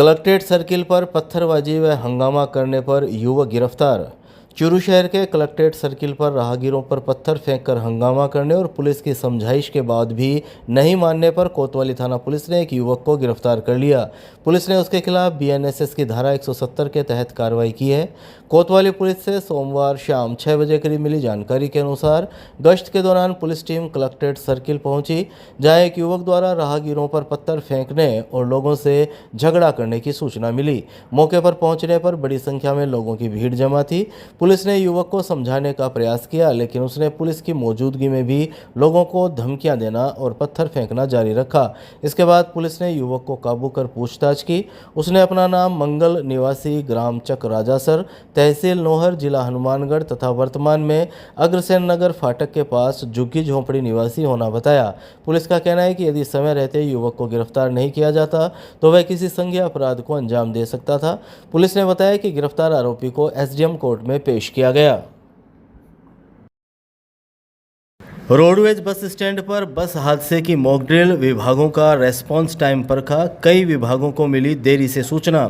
Collectorate circle पर पत्थरबाजी व हंगामा करने पर युवक गिरफ्तार। चूरू शहर के कलेक्ट्रेट सर्किल पर राहगीरों पर पत्थर फेंककर हंगामा करने और पुलिस की समझाइश के बाद भी नहीं मानने पर कोतवाली थाना पुलिस ने एक युवक को गिरफ्तार कर लिया। पुलिस ने उसके खिलाफ बीएनएसएस की धारा 170 के तहत कार्रवाई की है। कोतवाली पुलिस से सोमवार शाम 6 बजे करीब मिली जानकारी के अनुसार गश्त के दौरान पुलिस टीम कलेक्ट्रेट सर्किल पहुंची, जहां एक युवक द्वारा राहगीरों पर पत्थर फेंकने और लोगों से झगड़ा करने की सूचना मिली। मौके पर पहुंचने पर बड़ी संख्या में लोगों की भीड़ जमा थी। पुलिस ने युवक को समझाने का प्रयास किया, लेकिन उसने पुलिस की मौजूदगी में भी लोगों को धमकियां देना और पत्थर फेंकना जारी रखा। इसके बाद पुलिस ने युवक को काबू कर पूछताछ की। उसने अपना नाम मंगल निवासी ग्राम चक राजासर, तहसील नोहर, जिला हनुमानगढ़ तथा वर्तमान में अग्रसेन नगर फाटक के पास झुग्गी झोंपड़ी निवासी होना बताया। पुलिस का कहना है कि यदि समय रहते युवक को गिरफ्तार नहीं किया जाता तो वह किसी संज्ञेय अपराध को अंजाम दे सकता था। पुलिस ने बताया कि गिरफ्तार आरोपी को एसडीएम कोर्ट में पेश किया गया। रोडवेज बस स्टैंड पर बस हादसे की मॉक ड्रिल, विभागों का रेस्पॉन्स टाइम परखा, कई विभागों को मिली देरी से सूचना।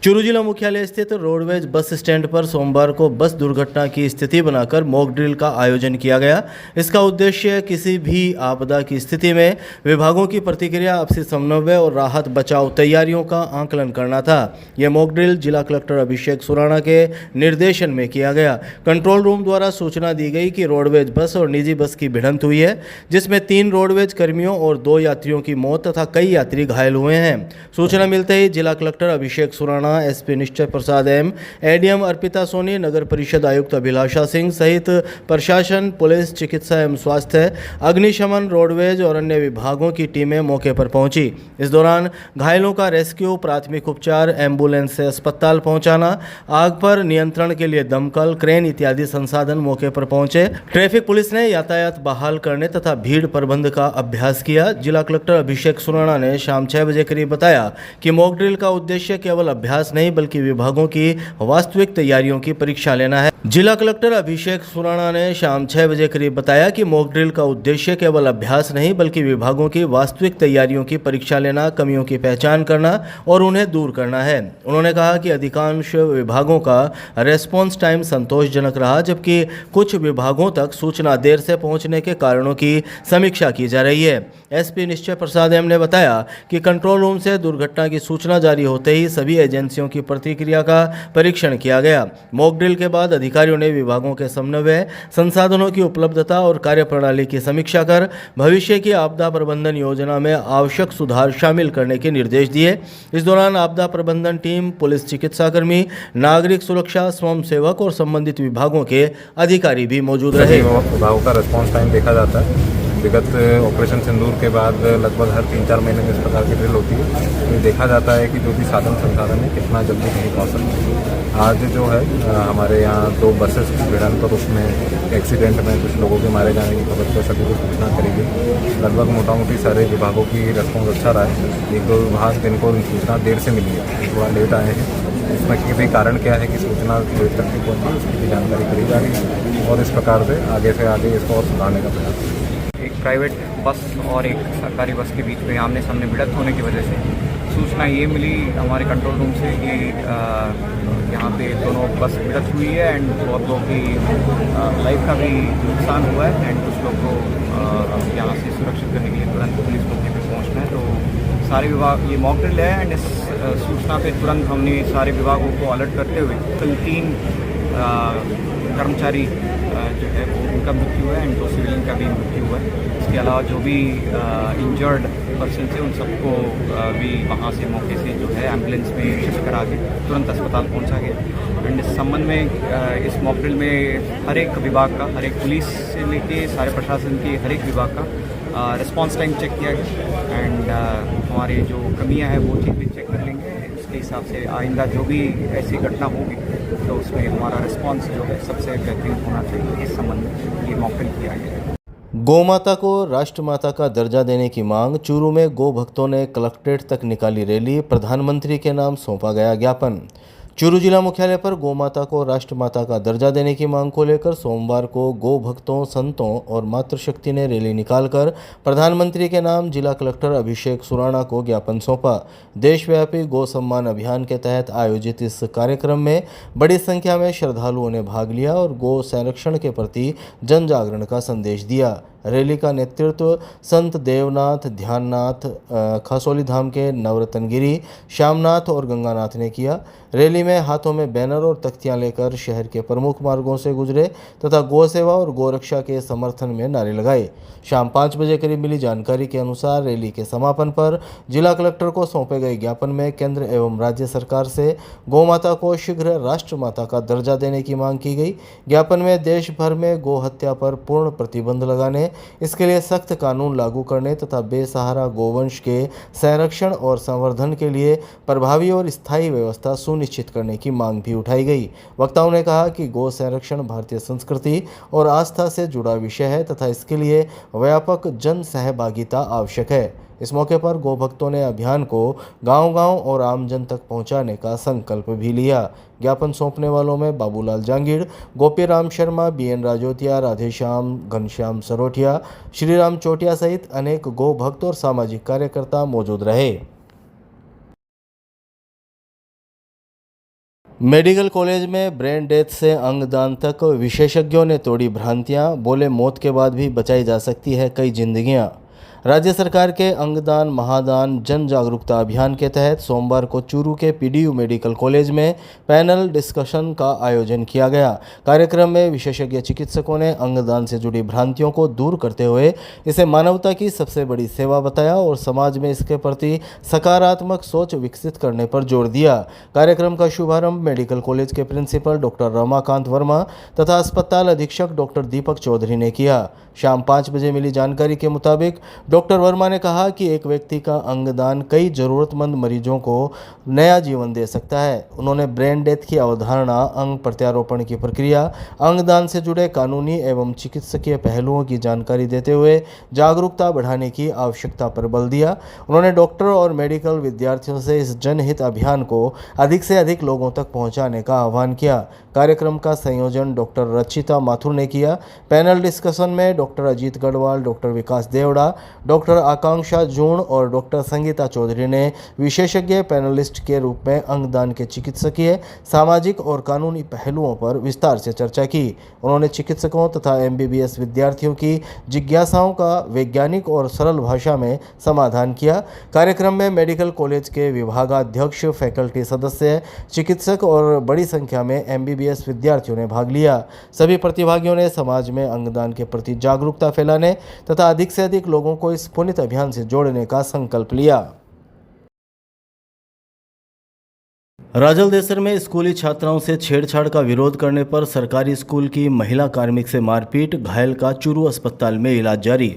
चूरू जिला मुख्यालय स्थित रोडवेज बस स्टैंड पर सोमवार को बस दुर्घटना की स्थिति बनाकर मॉक ड्रिल का आयोजन किया गया। इसका उद्देश्य किसी भी आपदा की स्थिति में विभागों की प्रतिक्रिया, आपसी समन्वय और राहत बचाव तैयारियों का आकलन करना था। यह मॉक ड्रिल जिला कलेक्टर अभिषेक सुराणा के निर्देशन में किया गया। कंट्रोल रूम द्वारा सूचना दी गई कि रोडवेज बस और निजी बस की भिड़ंत हुई है, जिसमें 3 रोडवेज कर्मियों और 2 यात्रियों की मौत तथा कई यात्री घायल हुए हैं। सूचना मिलते ही जिला कलेक्टर अभिषेक सुराणा, एसपी निश्चय प्रसाद एम, एडीएम अर्पिता सोनी, नगर परिषद आयुक्त अभिलाषा सिंह सहित प्रशासन, पुलिस, चिकित्सा एवं स्वास्थ्य, अग्निशमन, रोडवेज और अन्य विभागों की टीमें मौके पर पहुंची। इस दौरान घायलों का रेस्क्यू, प्राथमिक उपचार, एम्बुलेंस से अस्पताल पहुंचाना, आग पर नियंत्रण के लिए दमकल, क्रेन इत्यादि संसाधन मौके पर पहुंचे। ट्रैफिक पुलिस ने यातायात बहाल करने तथा भीड़ प्रबंध का अभ्यास किया। जिला कलेक्टर अभिषेक सुराणा ने शाम 6 बजे करीब बताया कि मॉक ड्रिल का उद्देश्य केवल अभ्यास नहीं बल्कि विभागों की वास्तविक तैयारियों की परीक्षा लेना है। जिला कलेक्टर अभिषेक सुराणा ने शाम 6 बजे करीब बताया कि मॉक ड्रिल का उद्देश्य केवल अभ्यास नहीं बल्कि विभागों की वास्तविक तैयारियों की परीक्षा लेना, कमियों की पहचान करना और उन्हें दूर करना है। उन्होंने कहा कि अधिकांश विभागों का रेस्पॉन्स टाइम संतोषजनक रहा, जबकि कुछ विभागों तक सूचना देर से पहुंचने के कारणों की समीक्षा की जा रही है। एसपी निश्चय प्रसाद एम ने बताया कि कंट्रोल रूम से दुर्घटना की सूचना जारी होते ही सभी एजेंसियों की प्रतिक्रिया का परीक्षण किया गया। मॉक ड्रिल के बाद अधिकारियों ने विभागों के समन्वय, संसाधनों की उपलब्धता और कार्यप्रणाली की समीक्षा कर भविष्य की आपदा प्रबंधन योजना में आवश्यक सुधार शामिल करने के निर्देश दिए। इस दौरान आपदा प्रबंधन टीम, पुलिस, चिकित्साकर्मी, नागरिक सुरक्षा, स्वयंसेवक और संबंधित विभागों के अधिकारी भी मौजूद रहे। विभागों का रिस्पॉन्स टाइम देखा जाता है। विगत ऑपरेशन सिंदूर के बाद लगभग हर 3-4 महीने में इस प्रकार की ड्रिल होती है। तो देखा जाता है कि जो भी साधन संसाधन है कितना जल्दी कहीं पहुँच सकते हैं। आज जो है हमारे यहाँ 2 बसेस की भिड़ंत और उसमें एक्सीडेंट में कुछ लोगों के मारे जाने की खबर पर सभी को सूचना करेगी। लगभग मोटा मोटी सारे विभागों की रिस्पॉन्स अच्छा रहा है। 1-2 विभाग जिनको सूचना देर से मिली है, थोड़ा लेट आए हैं। इसमें किसी कारण क्या है कि सूचना लेट तक नहीं पहुँची, उसकी भी जानकारी करी जा रही है और इस प्रकार से आगे इसको और सुधारने का प्रयास है। एक प्राइवेट बस और एक सरकारी बस के बीच में आमने सामने भिड़ंत होने की वजह से सूचना ये मिली हमारे कंट्रोल रूम से कि यहाँ पे दोनों बस भिड़ंत हुई है एंड बहुत लोगों की लाइफ का भी नुकसान हुआ है एंड कुछ लोग को यहाँ से सुरक्षित करने के लिए तुरंत पुलिस मौके पे पहुँचना है। तो सारे विभाग, ये मॉक ड्रिल है एंड इस सूचना पे तुरंत हमने सारे विभागों को अलर्ट करते हुए कल 3 कर्मचारी जो है वो उनका मृत्यु है एंड 2 सिविलियन का भी मृत्यु हुआ है। इसके अलावा जो भी इंजर्ड पर्सन थे उन सबको भी वहाँ से मौके से जो है एम्बुलेंस में शिफ्ट करा के तुरंत अस्पताल पहुँचा गया। एंड इस संबंध में इस मॉक ड्रिल में हर एक विभाग का, हर एक पुलिस से लेके सारे प्रशासन के हर एक विभाग का रिस्पॉन्स टाइम चेक किया गया एंड हमारे जो कमियाँ हैं वो चीज़ भी चेक कर लेंगे। उसके हिसाब से आइंदा जो भी ऐसी घटना होगी तो उसमें हमारा रिस्पॉन्स जो है सबसे बेहतरीन होना चाहिए। इस संबंध में ये मॉक ड्रिल किया गया है। गौमाता को राष्ट्रमाता का दर्जा देने की मांग। चूरू में गौ भक्तों ने कलेक्ट्रेट तक निकाली रैली, प्रधानमंत्री के नाम सौंपा गया ज्ञापन। चूरू जिला मुख्यालय पर गौमाता को राष्ट्रमाता का दर्जा देने की मांग को लेकर सोमवार को गौ भक्तों, संतों और मातृशक्ति ने रैली निकालकर प्रधानमंत्री के नाम जिला कलेक्टर अभिषेक सुराणा को ज्ञापन सौंपा। देशव्यापी गौ सम्मान अभियान के तहत आयोजित इस कार्यक्रम में बड़ी संख्या में श्रद्धालुओं ने भाग लिया और गौ संरक्षण के प्रति जन जागरण का संदेश दिया। रैली का नेतृत्व संत देवनाथ, ध्याननाथ, खसौली धाम के नवरत्न गिरी, श्यामनाथ और गंगानाथ ने किया। रैली में हाथों में बैनर और तख्तियां लेकर शहर के प्रमुख मार्गों से गुजरे तथा गौ सेवा और गौरक्षा के समर्थन में नारे लगाए। शाम 5 बजे करीब मिली जानकारी के अनुसार रैली के समापन पर जिला कलेक्टर को सौंपे गए ज्ञापन में केंद्र एवं राज्य सरकार से गौमाता को शीघ्र राष्ट्रमाता का दर्जा देने की मांग की गई। ज्ञापन में देश भर में गौ हत्या पर पूर्ण प्रतिबंध लगाने, इसके लिए सख्त कानून लागू करने तथा बेसहारा गोवंश के संरक्षण और संवर्धन के लिए प्रभावी और स्थायी व्यवस्था सुनिश्चित करने की मांग भी उठाई गई। वक्ताओं ने कहा कि गौ संरक्षण भारतीय संस्कृति और आस्था से जुड़ा विषय है तथा इसके लिए व्यापक जन सहभागिता आवश्यक है। इस मौके पर गौ भक्तों ने अभियान को गांव-गांव और आमजन तक पहुंचाने का संकल्प भी लिया। ज्ञापन सौंपने वालों में बाबूलाल जांगीड़, गोपीराम शर्मा, बीएन राजोतिया, राधेश्याम, घनश्याम सरोठिया, श्रीराम चोटिया सहित अनेक गौ भक्त और सामाजिक कार्यकर्ता मौजूद रहे। मेडिकल कॉलेज में ब्रेन डेथ से अंगदान तक विशेषज्ञों ने तोड़ी भ्रांतियां, बोले मौत के बाद भी बचाई जा सकती है कई जिंदगियां। राज्य सरकार के अंगदान महादान जन जागरूकता अभियान के तहत सोमवार को चूरू के पीडीयू मेडिकल कॉलेज में पैनल डिस्कशन का आयोजन किया गया। कार्यक्रम में विशेषज्ञ चिकित्सकों ने अंगदान से जुड़ी भ्रांतियों को दूर करते हुए इसे मानवता की सबसे बड़ी सेवा बताया और समाज में इसके प्रति सकारात्मक सोच विकसित करने पर जोर दिया। कार्यक्रम का शुभारंभ मेडिकल कॉलेज के प्रिंसिपल डॉक्टर रमाकांत वर्मा तथा अस्पताल अधीक्षक डॉक्टर दीपक चौधरी ने किया। शाम 5 बजे मिली जानकारी के मुताबिक डॉक्टर वर्मा ने कहा कि एक व्यक्ति का अंगदान कई जरूरतमंद मरीजों को नया जीवन दे सकता है। उन्होंने ब्रेन डेथ की अवधारणा, अंग प्रत्यारोपण की प्रक्रिया, अंगदान से जुड़े कानूनी एवं चिकित्सकीय पहलुओं की जानकारी देते हुए जागरूकता बढ़ाने की आवश्यकता पर बल दिया। उन्होंने डॉक्टर और मेडिकल विद्यार्थियों से इस जनहित अभियान को अधिक से अधिक लोगों तक पहुंचाने का आह्वान किया। कार्यक्रम का संयोजन डॉक्टर रचिता माथुर ने किया। पैनल डिस्कशन में डॉक्टर अजीत गढ़वाल, डॉक्टर विकास देवड़ा, डॉक्टर आकांक्षा जून और डॉक्टर संगीता चौधरी ने विशेषज्ञ पैनलिस्ट के रूप में अंगदान के चिकित्सकीय, सामाजिक और कानूनी पहलुओं पर विस्तार से चर्चा की। उन्होंने चिकित्सकों तथा एमबीबीएस विद्यार्थियों की जिज्ञासाओं का वैज्ञानिक और सरल भाषा में समाधान किया। कार्यक्रम में मेडिकल कॉलेज के विभागाध्यक्ष, फैकल्टी सदस्य, चिकित्सक और बड़ी संख्या में एमबीबीएस विद्यार्थियों ने भाग लिया। सभी प्रतिभागियों ने समाज में अंगदान के प्रति जागरूकता फैलाने तथा अधिक से अधिक लोगों को इस पुनीत अभियान से जोड़ने का संकल्प लिया। राजलदेसर में स्कूली छात्राओं से छेड़छाड़ का विरोध करने पर सरकारी स्कूल की महिला कार्मिक से मारपीट, घायल का चूरू अस्पताल में इलाज जारी।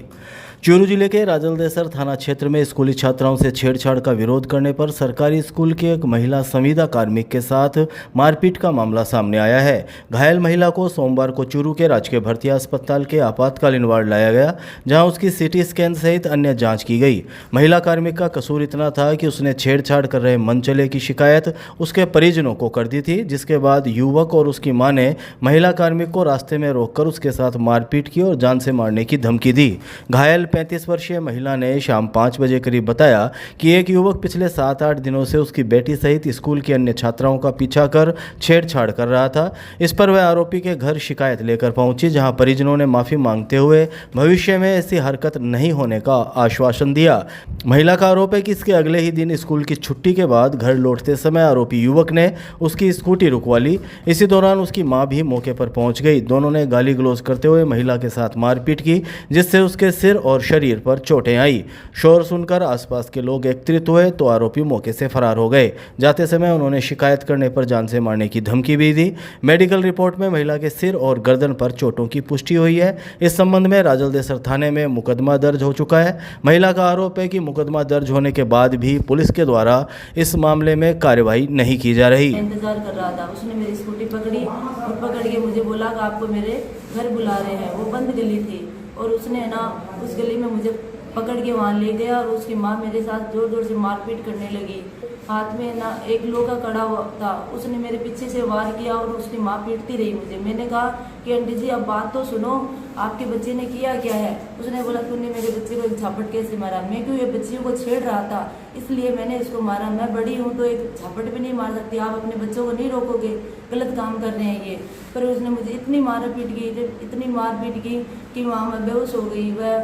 चूरू जिले के राजलदेसर थाना क्षेत्र में स्कूली छात्राओं से छेड़छाड़ का विरोध करने पर सरकारी स्कूल की एक महिला संविदा कार्मिक के साथ मारपीट का मामला सामने आया है। घायल महिला को सोमवार को चूरू के राजकीय भर्तिया अस्पताल के आपातकालीन वार्ड लाया गया, जहां उसकी सीटी स्कैन सहित अन्य जांच की गई। महिला कार्मिक का कसूर इतना था कि उसने छेड़छाड़ कर रहे मनचले की शिकायत उसके परिजनों को कर दी थी, जिसके बाद युवक और उसकी मां ने महिला कार्मिक को रास्ते में रोककर उसके साथ मारपीट की और जान से मारने की धमकी दी। घायल 35 वर्षीय महिला ने शाम 5 बजे करीब बताया कि एक युवक पिछले 7-8 दिनों से उसकी बेटी सहित स्कूल की अन्य छात्राओं का पीछा कर छेड़छाड़ कर रहा था। इस पर वह आरोपी के घर शिकायत लेकर पहुंची, जहां परिजनों ने माफी मांगते हुए भविष्य में ऐसी हरकत नहीं होने का आश्वासन दिया। महिला का आरोप है कि इसके अगले ही दिन स्कूल की छुट्टी के बाद घर लौटते समय आरोपी युवक ने उसकी स्कूटी रुकवा ली। इसी दौरान उसकी मां भी मौके पर पहुंच गई। दोनों ने गाली गलौज करते हुए महिला के साथ मारपीट की, जिससे उसके सिर और शरीर पर चोटें आई। शोर सुनकर आसपास के लोग एकत्रित हुए तो आरोपी मौके से फरार हो गए। जाते समय उन्होंने शिकायत करने पर जान से मारने की धमकी भी दी। मेडिकल रिपोर्ट में महिला के सिर और गर्दन पर चोटों की पुष्टि हुई है। इस संबंध में राजलदेसर थाने में मुकदमा दर्ज हो चुका है। महिला का आरोप है कि मुकदमा दर्ज होने के बाद भी पुलिस के द्वारा इस मामले में कार्रवाई नहीं की जा रही। इंतजार कर रहा था, उसने मेरी स्कूटी पकड़ी और पकड़ के मुझे बोला कि आपको मेरे घर बुला रहे हैं। वो बंद गली थी और उसने ना उस गली में मुझे पकड़ के वहाँ ले गया और उसकी माँ मेरे साथ जोर जोर से मारपीट करने लगी। हाथ में ना एक लोहा का कड़ा हुआ था, उसने मेरे पीछे से वार किया और उसकी माँ पीटती रही मुझे। मैंने कहा कि आंटी जी अब बात तो सुनो, आपके बच्चे ने किया क्या है? उसने बोला तूने मेरे बच्चे को एक झापट कैसे मारा? मैं क्यों ये बच्चियों को छेड़ रहा था इसलिए मैंने इसको मारा। मैं बड़ी हूँ तो एक झापट भी नहीं मार सकती, आप अपने बच्चों को नहीं रोकोगे, गलत काम कर रहे हैं ये। पर उसने मुझे इतनी मारपीट की, इतनी मारपीट की कि वहाँ मैं बेहोश हो गई। वह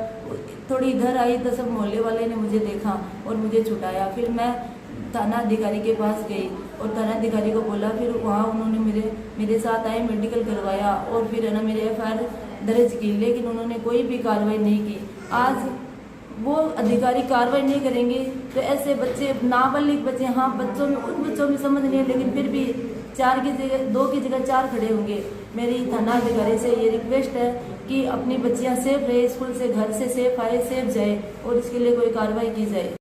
थोड़ी इधर आई तो सब मोहल्ले वाले ने मुझे देखा और मुझे छुटाया। फिर मैं थाना अधिकारी के पास गई और थाना अधिकारी को बोला, फिर वहाँ उन्होंने मेरे साथ आए, मेडिकल करवाया और फिर है ना मेरे FIR दर्ज की, लेकिन उन्होंने कोई भी कार्रवाई नहीं की। आज वो अधिकारी कार्रवाई नहीं करेंगे तो ऐसे बच्चे, नाबालिग बच्चे, हाँ बच्चों में, उन बच्चों में समझ नहीं है, लेकिन फिर भी 4 की जगह 2 की जगह 4 खड़े होंगे। मेरी थाना अधिकारी से ये रिक्वेस्ट है कि अपनी बच्चियां सेफ रहे, स्कूल से घर से सेफ आए, सेफ जाए और इसके लिए कोई कार्रवाई की जाए।